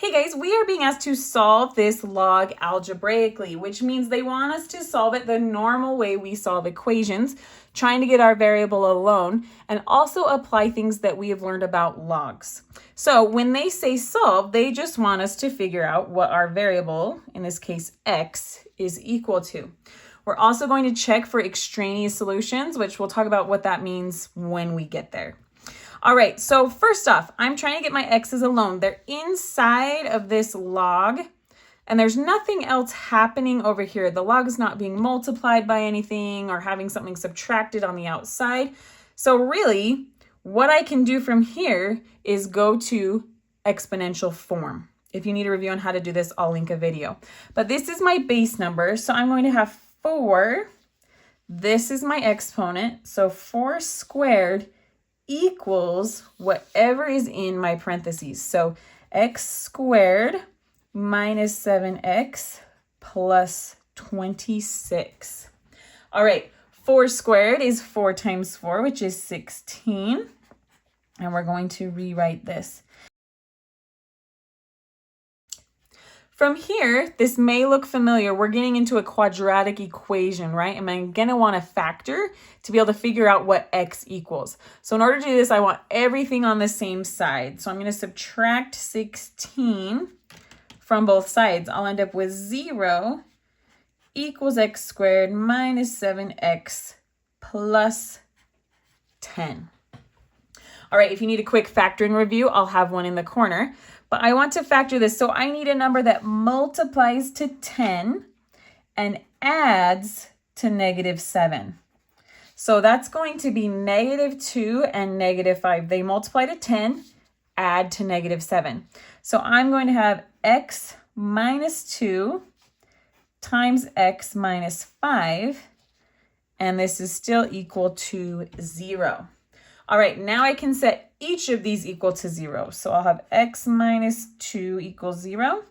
Hey guys, we are being asked to solve this log algebraically, which means they want us to solve it the normal way we solve equations, trying to get our variable alone, and also apply things that we have learned about logs. So when they say solve, they just want us to figure out what our variable, in this case x, is equal to. We're also going to check for extraneous solutions, which we'll talk about what that means when we get there. All right, so first off, I'm trying to get my x's alone. They're inside of this log, and there's nothing else happening over here. The log is not being multiplied by anything or having something subtracted on the outside. So really, what I can do from here is go to exponential form. If you need a review on how to do this, I'll link a video. But this is my base number, so I'm going to have 4. This is my exponent, so 4 squared equals whatever is in my parentheses. So x squared minus 7x plus 26. All right, 4 squared is 4 times 4, which is 16. And we're going to rewrite this. From here, this may look familiar. We're getting into a quadratic equation, right? And I'm gonna want to factor to be able to figure out what x equals. So in order to do this, I want everything on the same side. So I'm gonna subtract 16 from both sides. I'll end up with 0 equals x squared minus 7x plus 10. All right, if you need a quick factoring review, I'll have one in the corner. But I want to factor this, so I need a number that multiplies to 10 and adds to -7. So that's going to be -2 and -5. They multiply to 10, add to -7. So I'm going to have x minus 2 times x minus 5, and this is still equal to 0. All right, now I can set each of these equal to 0. So I'll have x minus 2 equals 0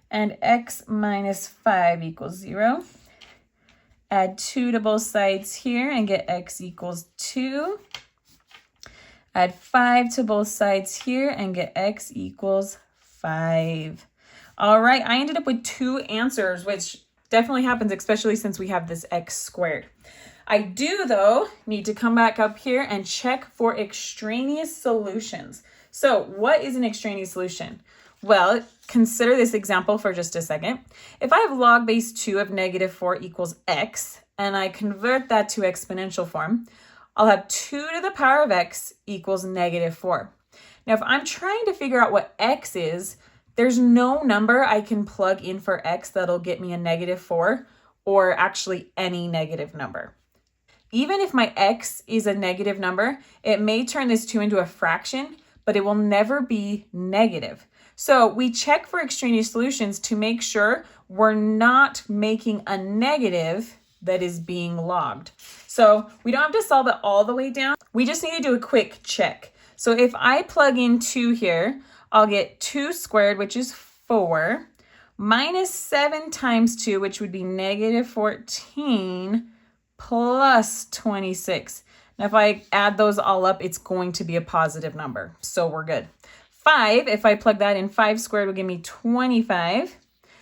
and x minus 5 equals 0. Add 2 to both sides here and get x equals 2. Add 5 to both sides here and get x equals 5. All right, I ended up with 2 answers, which definitely happens, especially since we have this x squared. I do, though, need to come back up here and check for extraneous solutions. So what is an extraneous solution? Well, consider this example for just a second. If I have log base 2 of -4 equals x, and I convert that to exponential form, I'll have 2 to the power of x equals -4. Now, if I'm trying to figure out what x is, there's no number I can plug in for x that'll get me a -4 or actually any negative number. Even if my x is a negative number, it may turn this 2 into a fraction, but it will never be negative. So we check for extraneous solutions to make sure we're not making a negative that is being logged. So we don't have to solve it all the way down. We just need to do a quick check. So if I plug in 2 here, I'll get 2 squared, which is 4, minus 7 times 2, which would be -14, plus 26. Now, if I add those all up, it's going to be a positive number. So we're good. 5, if I plug that in, 5 squared will give me 25.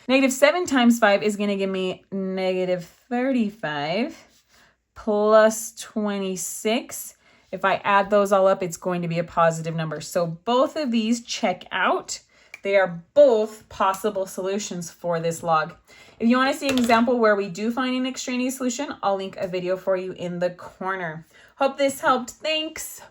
-7 times 5 is going to give me -35 plus 26. If I add those all up, it's going to be a positive number. So both of these check out. They are both possible solutions for this log. If you want to see an example where we do find an extraneous solution, I'll link a video for you in the corner. Hope this helped. Thanks.